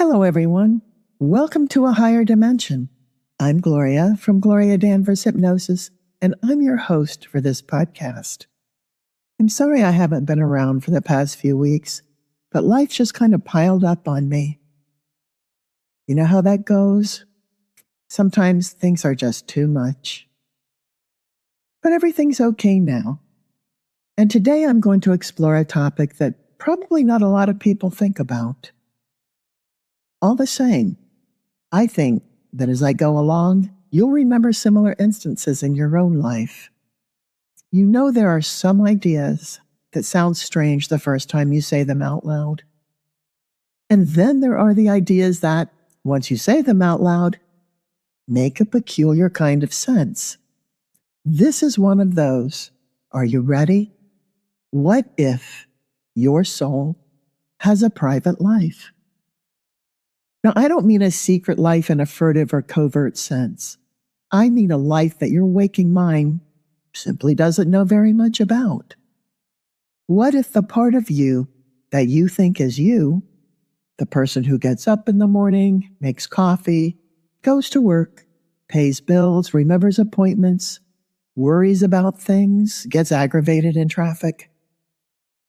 Hello, everyone. Welcome to A Higher Dimension. I'm Gloria from Gloria Danvers Hypnosis, and I'm your host for this podcast. I'm sorry I haven't been around for the past few weeks, but life just kind of piled up on me. You know how that goes? Sometimes things are just too much. But everything's okay now. And today I'm going to explore a topic that probably not a lot of people think about. All the same, I think that as I go along, you'll remember similar instances in your own life. You know there are some ideas that sound strange the first time you say them out loud. And then there are the ideas that, once you say them out loud, make a peculiar kind of sense. This is one of those. Are you ready? What if your soul has a private life? Now, I don't mean a secret life in a furtive or covert sense. I mean a life that your waking mind simply doesn't know very much about. What if the part of you that you think is you, the person who gets up in the morning, makes coffee, goes to work, pays bills, remembers appointments, worries about things, gets aggravated in traffic,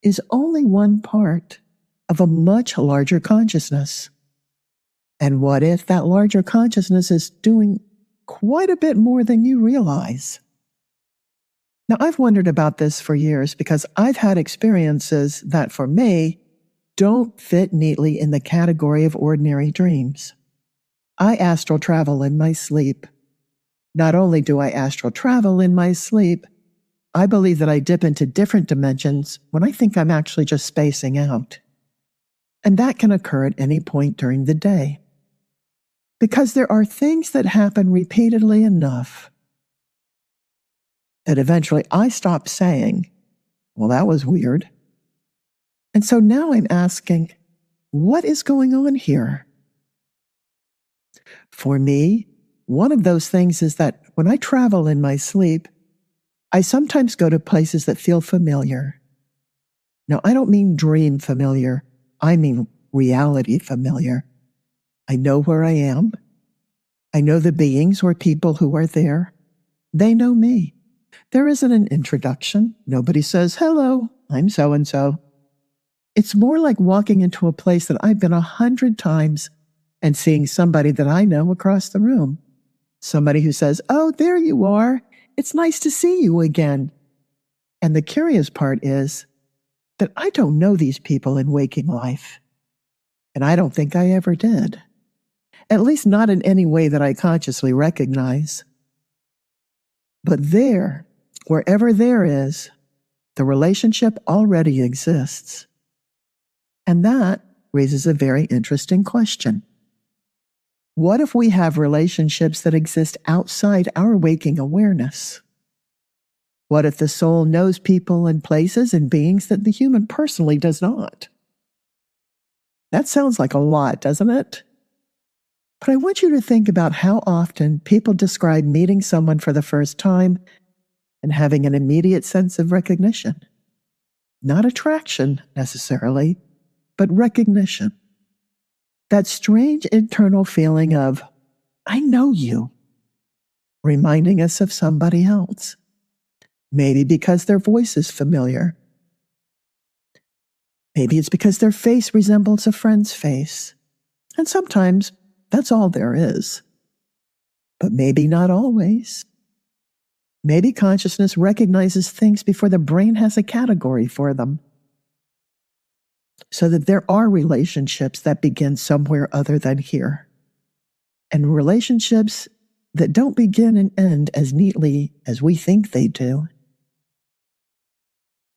is only one part of a much larger consciousness? And what if that larger consciousness is doing quite a bit more than you realize? Now, I've wondered about this for years because I've had experiences that, for me, don't fit neatly in the category of ordinary dreams. I astral travel in my sleep. Not only do I astral travel in my sleep, I believe that I dip into different dimensions when I think I'm actually just spacing out. And that can occur at any point during the day. Because there are things that happen repeatedly enough that eventually I stop saying, well, that was weird. And so now I'm asking, what is going on here? For me, one of those things is that when I travel in my sleep, I sometimes go to places that feel familiar. Now, I don't mean dream familiar. I mean reality familiar. I know where I am. I know the beings or people who are there. They know me. There isn't an introduction. Nobody says, hello, I'm so-and-so. It's more like walking into a place that I've been 100 times and seeing somebody that I know across the room. Somebody who says, oh, there you are. It's nice to see you again. And the curious part is that I don't know these people in waking life. And I don't think I ever did. At least not in any way that I consciously recognize. But there, wherever there is, the relationship already exists. And that raises a very interesting question. What if we have relationships that exist outside our waking awareness? What if the soul knows people and places and beings that the human personally does not? That sounds like a lot, doesn't it? But I want you to think about how often people describe meeting someone for the first time and having an immediate sense of recognition. Not attraction, necessarily, but recognition. That strange internal feeling of, I know you, reminding us of somebody else. Maybe because their voice is familiar. Maybe it's because their face resembles a friend's face. And sometimes that's all there is. But maybe not always. Maybe consciousness recognizes things before the brain has a category for them. So that there are relationships that begin somewhere other than here. And relationships that don't begin and end as neatly as we think they do.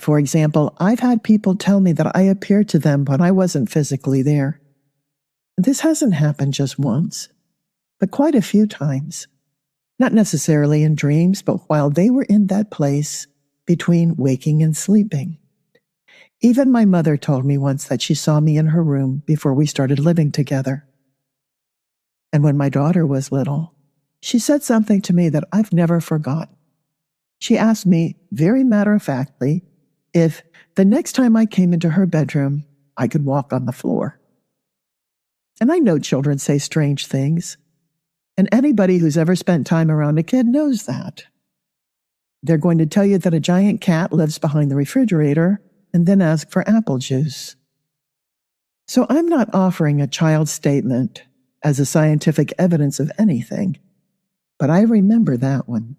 For example, I've had people tell me that I appeared to them when I wasn't physically there. This hasn't happened just once, but quite a few times. Not necessarily in dreams, but while they were in that place between waking and sleeping. Even my mother told me once that she saw me in her room before we started living together. And when my daughter was little, she said something to me that I've never forgotten. She asked me, very matter-of-factly, if the next time I came into her bedroom, I could walk on the floor. And I know children say strange things, and anybody who's ever spent time around a kid knows that. They're going to tell you that a giant cat lives behind the refrigerator and then ask for apple juice. So I'm not offering a child's statement as a scientific evidence of anything, but I remember that one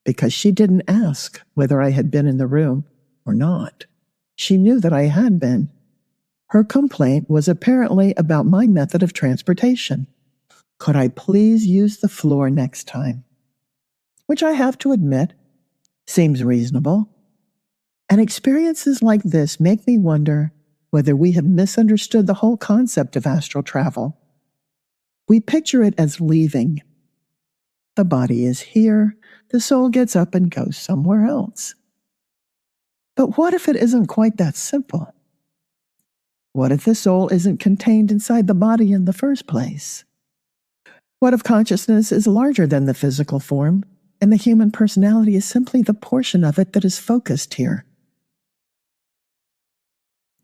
because she didn't ask whether I had been in the room or not. She knew that I had been. Her complaint was apparently about my method of transportation. Could I please use the floor next time? Which I have to admit seems reasonable. And experiences like this make me wonder whether we have misunderstood the whole concept of astral travel. We picture it as leaving. The body is here, the soul gets up and goes somewhere else. But what if it isn't quite that simple? What if the soul isn't contained inside the body in the first place? What if consciousness is larger than the physical form, and the human personality is simply the portion of it that is focused here?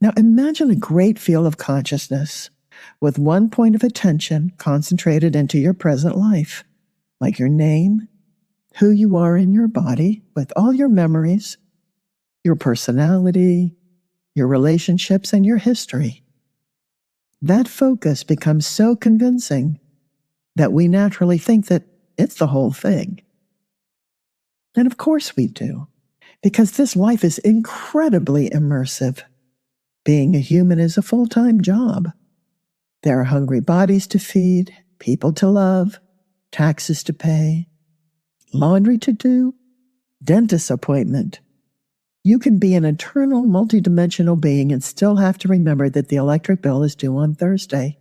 Now imagine a great field of consciousness with one point of attention concentrated into your present life, like your name, who you are in your body with all your memories, your personality, your relationships, and your history. That focus becomes so convincing that we naturally think that it's the whole thing. And of course we do, because this life is incredibly immersive. Being a human is a full-time job. There are hungry bodies to feed, people to love, taxes to pay, laundry to do, dentist appointment. You can be an eternal multidimensional being and still have to remember that the electric bill is due on Thursday.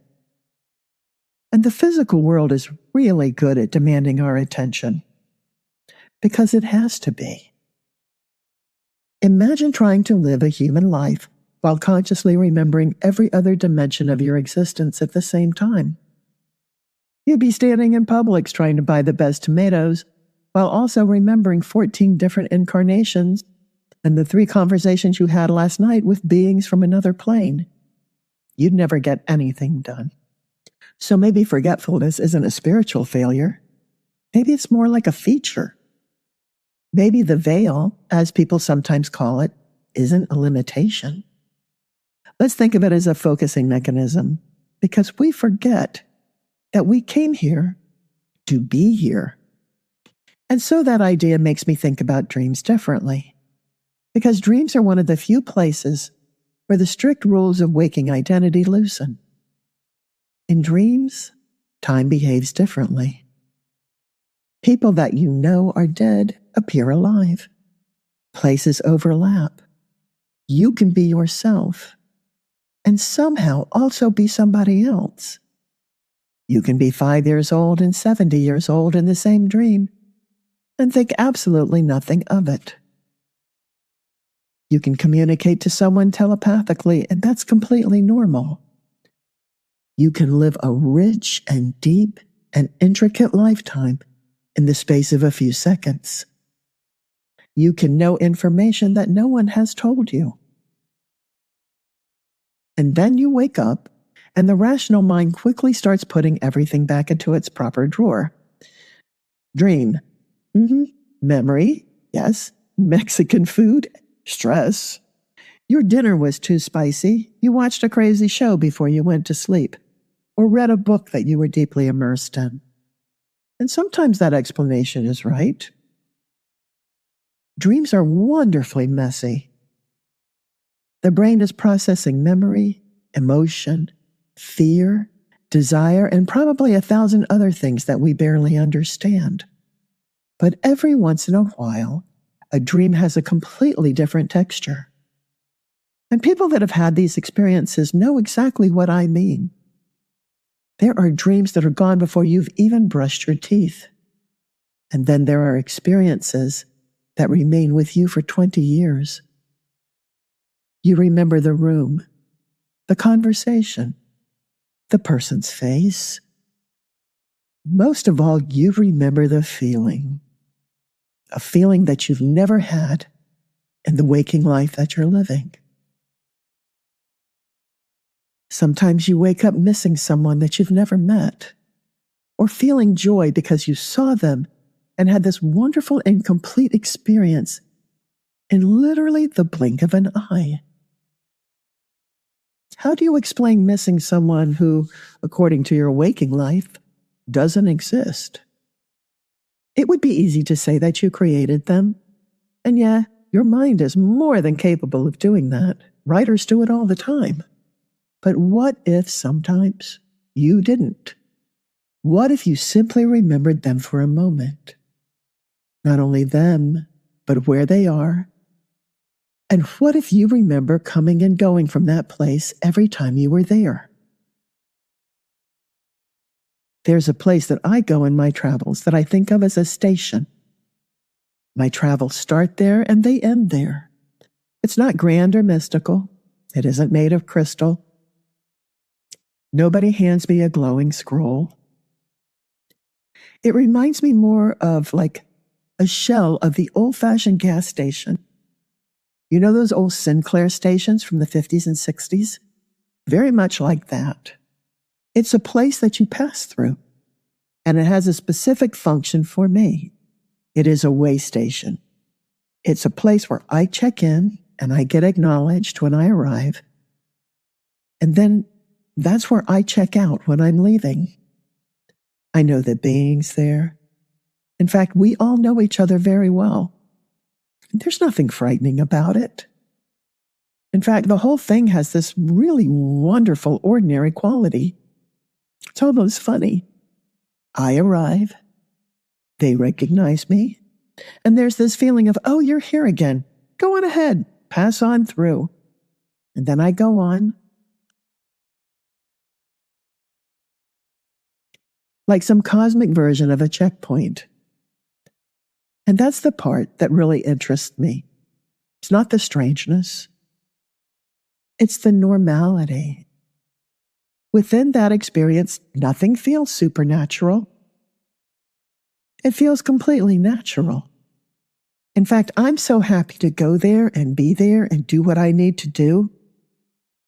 And the physical world is really good at demanding our attention, because it has to be. Imagine trying to live a human life while consciously remembering every other dimension of your existence at the same time. You'd be standing in Publix trying to buy the best tomatoes, while also remembering 14 different incarnations and the 3 conversations you had last night with beings from another plane. You'd never get anything done. So maybe forgetfulness isn't a spiritual failure. Maybe it's more like a feature. Maybe the veil, as people sometimes call it, isn't a limitation. Let's think of it as a focusing mechanism, because we forget that we came here to be here. And so that idea makes me think about dreams differently, because dreams are one of the few places where the strict rules of waking identity loosen. In dreams, time behaves differently. People that you know are dead appear alive. Places overlap. You can be yourself and somehow also be somebody else. You can be 5 years old and 70 years old in the same dream and think absolutely nothing of it. You can communicate to someone telepathically, and that's completely normal. You can live a rich and deep and intricate lifetime in the space of a few seconds. You can know information that no one has told you. And then you wake up, and the rational mind quickly starts putting everything back into its proper drawer. Dream. Memory. Yes. Mexican food. Stress. Your dinner was too spicy. You watched a crazy show before you went to sleep, or read a book that you were deeply immersed in. And sometimes that explanation is right. Dreams are wonderfully messy. The brain is processing memory, emotion, fear, desire, and probably 1,000 other things that we barely understand. But every once in a while, a dream has a completely different texture. And people that have had these experiences know exactly what I mean. There are dreams that are gone before you've even brushed your teeth. And then there are experiences that remain with you for 20 years. You remember the room, the conversation, the person's face. Most of all, you remember the feeling, a feeling that you've never had in the waking life that you're living. Sometimes you wake up missing someone that you've never met, or feeling joy because you saw them and had this wonderful and complete experience in literally the blink of an eye. How do you explain missing someone who, according to your waking life, doesn't exist? It would be easy to say that you created them. And yeah, your mind is more than capable of doing that. Writers do it all the time. But what if sometimes you didn't? What if you simply remembered them for a moment? Not only them, but where they are. And what if you remember coming and going from that place every time you were there? There's a place that I go in my travels that I think of as a station. My travels start there and they end there. It's not grand or mystical. It isn't made of crystal. Nobody hands me a glowing scroll. It reminds me more of like a shell of the old-fashioned gas station. You know those old Sinclair stations from the 50s and 60s? Very much like that. It's a place that you pass through, and it has a specific function for me. It is a way station. It's a place where I check in and I get acknowledged when I arrive. And then that's where I check out when I'm leaving. I know the beings there. In fact, we all know each other very well. There's nothing frightening about it. In fact, the whole thing has this really wonderful, ordinary quality. It's almost funny. I arrive, they recognize me, and there's this feeling of, oh, you're here again. Go on ahead, pass on through. And then I go on. Like some cosmic version of a checkpoint. And that's the part that really interests me. It's not the strangeness. It's the normality. Within that experience, nothing feels supernatural. It feels completely natural. In fact, I'm so happy to go there and be there and do what I need to do.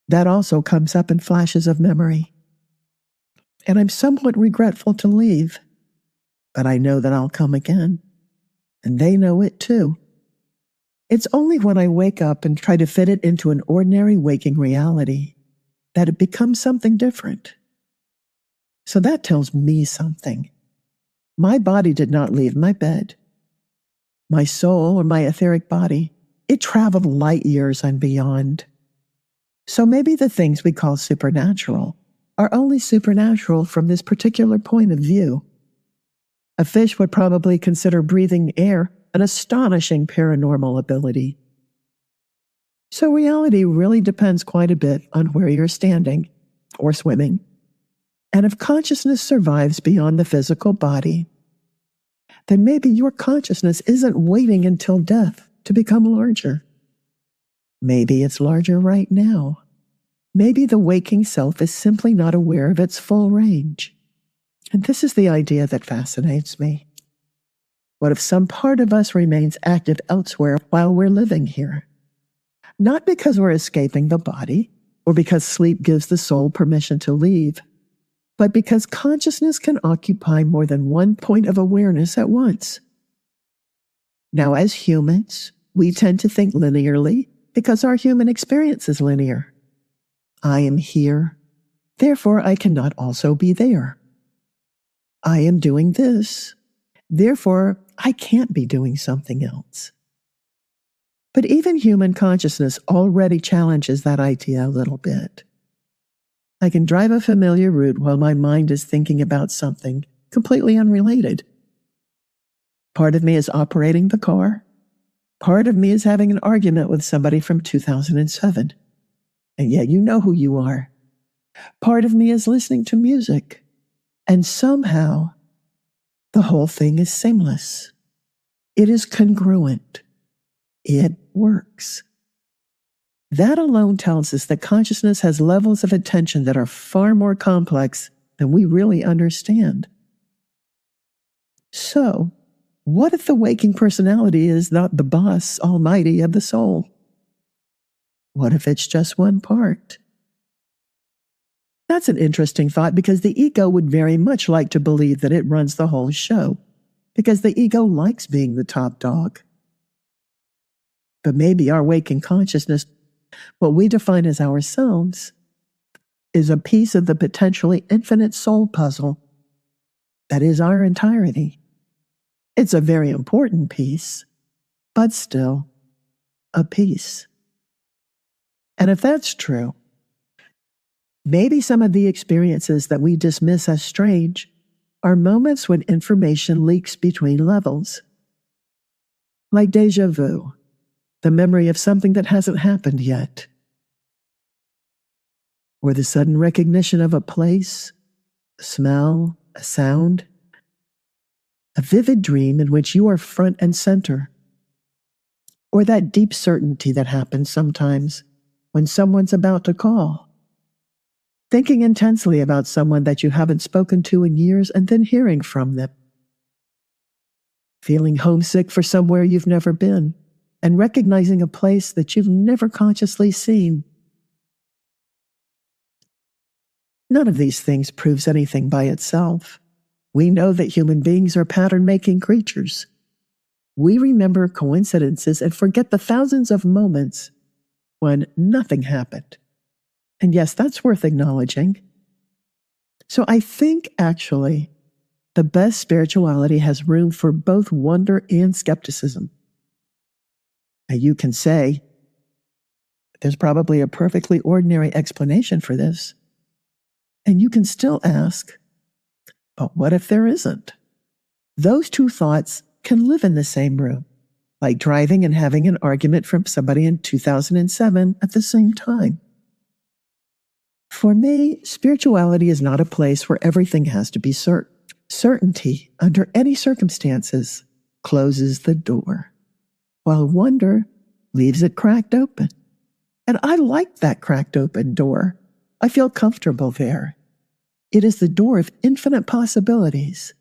That also comes up in flashes of memory. And I'm somewhat regretful to leave, but I know that I'll come again, and they know it too. It's only when I wake up and try to fit it into an ordinary waking reality that it becomes something different. So that tells me something. My body did not leave my bed. My soul, or my etheric body, it traveled light years and beyond. So maybe the things we call supernatural are only supernatural from this particular point of view. A fish would probably consider breathing air an astonishing paranormal ability. So reality really depends quite a bit on where you're standing or swimming. And if consciousness survives beyond the physical body, then maybe your consciousness isn't waiting until death to become larger. Maybe it's larger right now. Maybe the waking self is simply not aware of its full range. And this is the idea that fascinates me. What if some part of us remains active elsewhere while we're living here? Not because we're escaping the body, or because sleep gives the soul permission to leave, but because consciousness can occupy more than one point of awareness at once. Now, as humans, we tend to think linearly because our human experience is linear. I am here, therefore I cannot also be there. I am doing this, therefore I can't be doing something else. But even human consciousness already challenges that idea a little bit. I can drive a familiar route while my mind is thinking about something completely unrelated. Part of me is operating the car. Part of me is having an argument with somebody from 2007. And yet you know who you are. Part of me is listening to music. And somehow, the whole thing is seamless. It is congruent. It works. That alone tells us that consciousness has levels of attention that are far more complex than we really understand. So, what if the waking personality is not the boss almighty of the soul? What if it's just one part? That's an interesting thought because the ego would very much like to believe that it runs the whole show, because the ego likes being the top dog. But maybe our waking consciousness, what we define as ourselves, is a piece of the potentially infinite soul puzzle that is our entirety. It's a very important piece, but still a piece. And if that's true, maybe some of the experiences that we dismiss as strange are moments when information leaks between levels. Like déjà vu, the memory of something that hasn't happened yet. Or the sudden recognition of a place, a smell, a sound. A vivid dream in which you are front and center. Or that deep certainty that happens sometimes when someone's about to call. Thinking intensely about someone that you haven't spoken to in years and then hearing from them. Feeling homesick for somewhere you've never been and recognizing a place that you've never consciously seen. None of these things proves anything by itself. We know that human beings are pattern-making creatures. We remember coincidences and forget the thousands of moments when nothing happened. And yes, that's worth acknowledging. So I think, actually, the best spirituality has room for both wonder and skepticism. Now, you can say, there's probably a perfectly ordinary explanation for this. And you can still ask, but what if there isn't? Those two thoughts can live in the same room, like driving and having an argument from somebody in 2007 at the same time. For me, spirituality is not a place where everything has to be certain. Certainty, under any circumstances, closes the door, while wonder leaves it cracked open. And I like that cracked open door. I feel comfortable there. It is the door of infinite possibilities.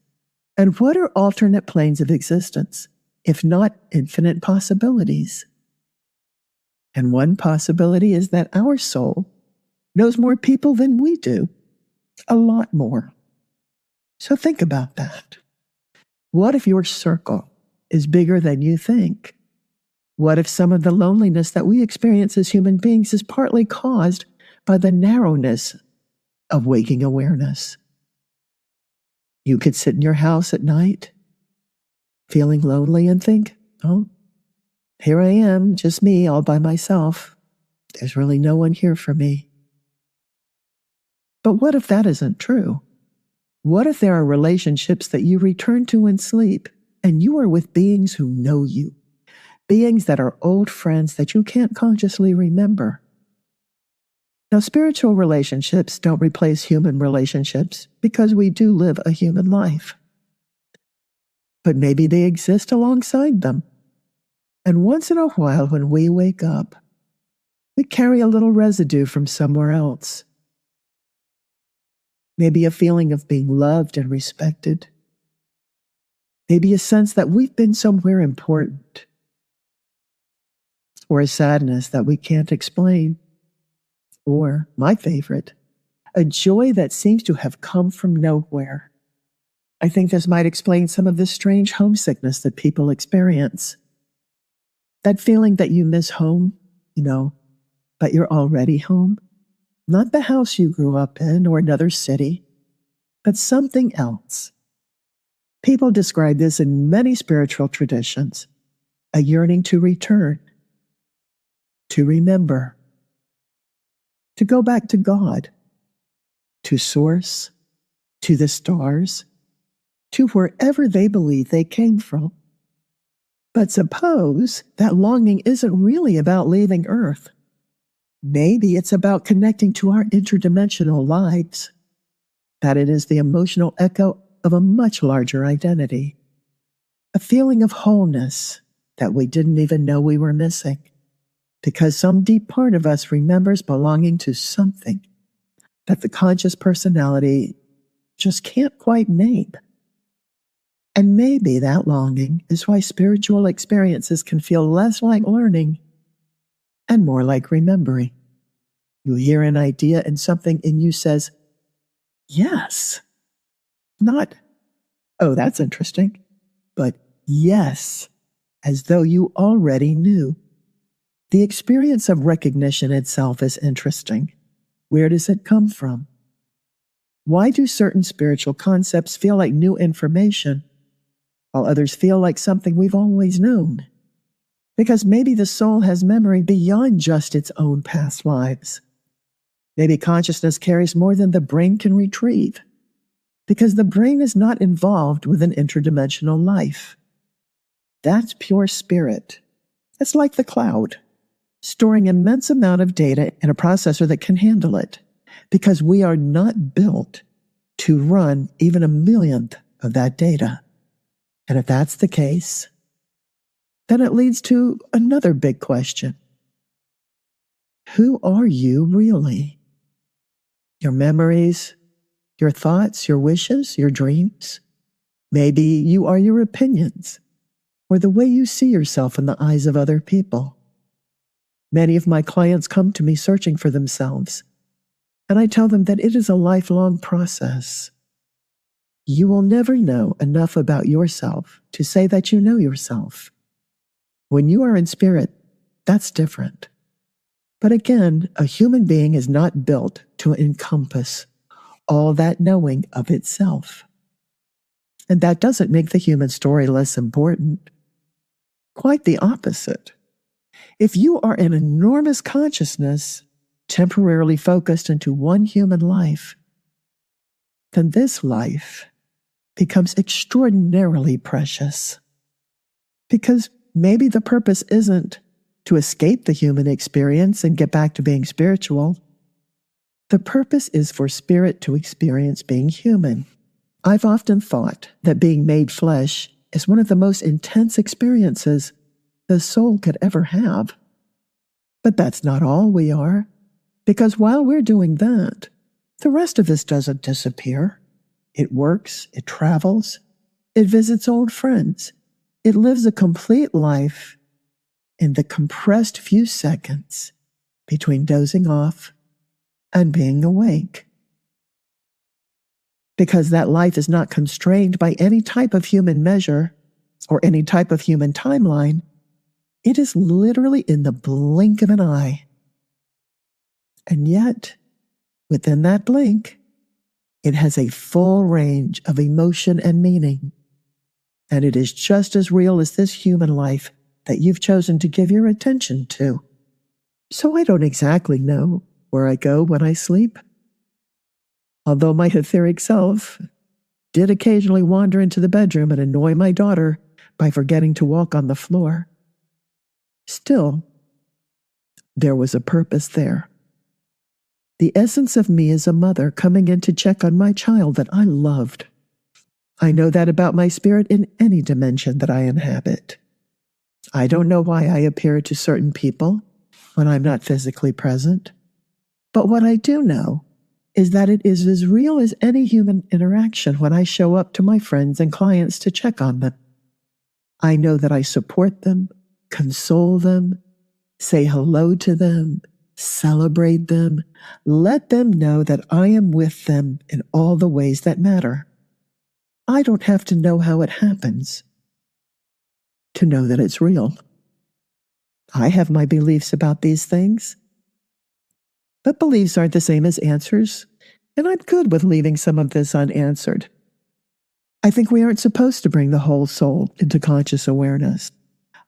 And what are alternate planes of existence, if not infinite possibilities? And one possibility is that our soul knows more people than we do. A lot more. So think about that. What if your circle is bigger than you think? What if some of the loneliness that we experience as human beings is partly caused by the narrowness of waking awareness? You could sit in your house at night, feeling lonely, and think, oh, here I am, just me, all by myself. There's really no one here for me. But what if that isn't true? What if there are relationships that you return to in sleep, and you are with beings who know you, beings that are old friends that you can't consciously remember? Now, spiritual relationships don't replace human relationships because we do live a human life. But maybe they exist alongside them. And once in a while, when we wake up, we carry a little residue from somewhere else. Maybe a feeling of being loved and respected. Maybe a sense that we've been somewhere important. Or a sadness that we can't explain. Or, my favorite, a joy that seems to have come from nowhere. I think this might explain some of the strange homesickness that people experience. That feeling that you miss home, but you're already home. Not the house you grew up in or another city, but something else. People describe this in many spiritual traditions, a yearning to return, to remember, to go back to God, to Source, to the stars, to wherever they believe they came from. But suppose that longing isn't really about leaving Earth. Maybe it's about connecting to our interdimensional lives, that it is the emotional echo of a much larger identity, a feeling of wholeness that we didn't even know we were missing, because some deep part of us remembers belonging to something that the conscious personality just can't quite name. And maybe that longing is why spiritual experiences can feel less like learning and more like remembering. You hear an idea and something in you says, yes. Not, oh, that's interesting, but yes, as though you already knew. The experience of recognition itself is interesting. Where does it come from? Why do certain spiritual concepts feel like new information, while others feel like something we've always known? Because maybe the soul has memory beyond just its own past lives. Maybe consciousness carries more than the brain can retrieve, because the brain is not involved with an interdimensional life. That's pure spirit. It's like the cloud, storing immense amount of data in a processor that can handle it, because we are not built to run even a millionth of that data. And if that's the case, then it leads to another big question. Who are you really? Your memories, your thoughts, your wishes, your dreams? Maybe you are your opinions, or the way you see yourself in the eyes of other people. Many of my clients come to me searching for themselves, and I tell them that it is a lifelong process. You will never know enough about yourself to say that you know yourself. When you are in spirit, that's different. But again, a human being is not built to encompass all that knowing of itself. And that doesn't make the human story less important. Quite the opposite. If you are an enormous consciousness temporarily focused into one human life, then this life becomes extraordinarily precious. Because maybe the purpose isn't to escape the human experience and get back to being spiritual. The purpose is for spirit to experience being human. I've often thought that being made flesh is one of the most intense experiences the soul could ever have. But that's not all we are, because while we're doing that, the rest of us doesn't disappear. It works, it travels, it visits old friends, it lives a complete life in the compressed few seconds between dozing off and being awake. Because that life is not constrained by any type of human measure or any type of human timeline, it is literally in the blink of an eye. And yet, within that blink, it has a full range of emotion and meaning. And it is just as real as this human life that you've chosen to give your attention to. So I don't exactly know where I go when I sleep. Although my etheric self did occasionally wander into the bedroom and annoy my daughter by forgetting to walk on the floor, still, there was a purpose there. The essence of me as a mother coming in to check on my child that I loved. I know that about my spirit in any dimension that I inhabit. I don't know why I appear to certain people when I'm not physically present. But what I do know is that it is as real as any human interaction when I show up to my friends and clients to check on them. I know that I support them, console them, say hello to them, celebrate them, let them know that I am with them in all the ways that matter. I don't have to know how it happens to know that it's real. I have my beliefs about these things, but beliefs aren't the same as answers, and I'm good with leaving some of this unanswered. I think we aren't supposed to bring the whole soul into conscious awareness.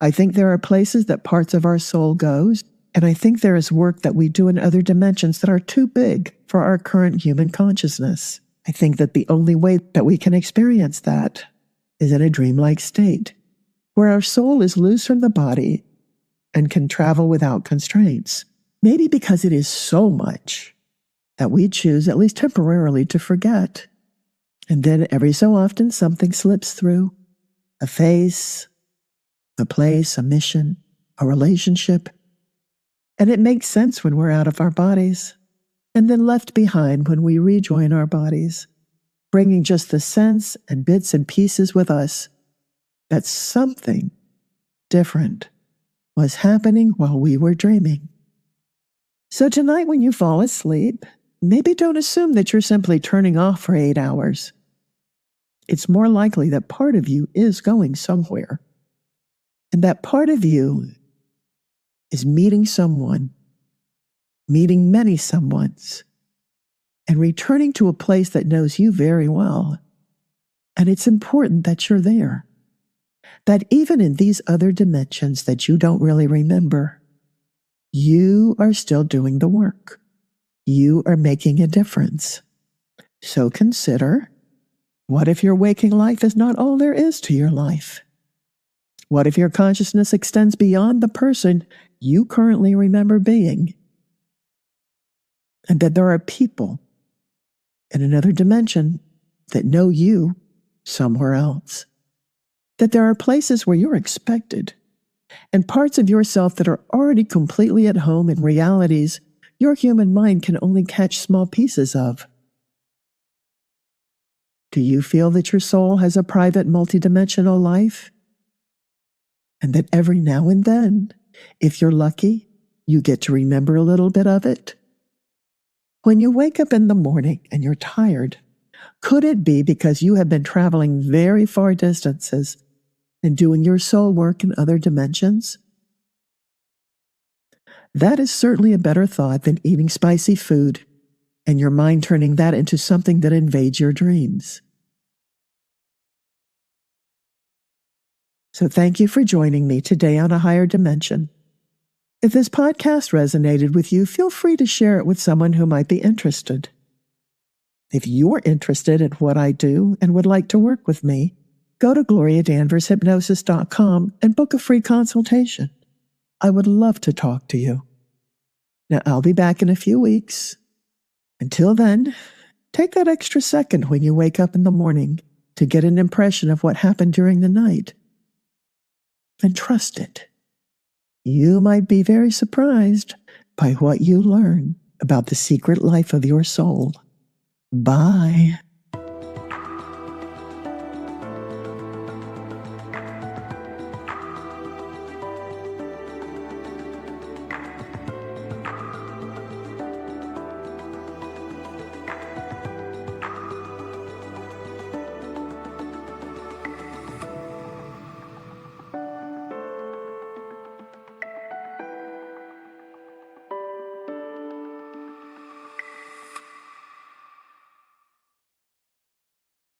I think there are places that parts of our soul goes, and I think there is work that we do in other dimensions that are too big for our current human consciousness. I think that the only way that we can experience that is in a dreamlike state, where our soul is loose from the body and can travel without constraints. Maybe because it is so much that we choose, at least temporarily, to forget. And then every so often something slips through, a face, a place, a mission, a relationship. And it makes sense when we're out of our bodies, and then left behind when we rejoin our bodies, bringing just the sense and bits and pieces with us that something different was happening while we were dreaming. So tonight when you fall asleep, maybe don't assume that you're simply turning off for 8 hours. It's more likely that part of you is going somewhere. And that part of you is meeting someone, meeting many someones, and returning to a place that knows you very well. And it's important that you're there. That even in these other dimensions that you don't really remember, you are still doing the work. You are making a difference. So consider, what if your waking life is not all there is to your life? What if your consciousness extends beyond the person you currently remember being? And that there are people in another dimension that know you somewhere else. That there are places where you're expected, and parts of yourself that are already completely at home in realities your human mind can only catch small pieces of. Do you feel that your soul has a private multidimensional life? And that every now and then, if you're lucky, you get to remember a little bit of it? When you wake up in the morning and you're tired, could it be because you have been traveling very far distances and doing your soul work in other dimensions? That is certainly a better thought than eating spicy food and your mind turning that into something that invades your dreams. So thank you for joining me today on A Higher Dimension. If this podcast resonated with you, feel free to share it with someone who might be interested. If you're interested in what I do and would like to work with me, go to GloriaDanversHypnosis.com and book a free consultation. I would love to talk to you. Now, I'll be back in a few weeks. Until then, take that extra second when you wake up in the morning to get an impression of what happened during the night. And trust it. You might be very surprised by what you learn about the secret life of your soul. Bye.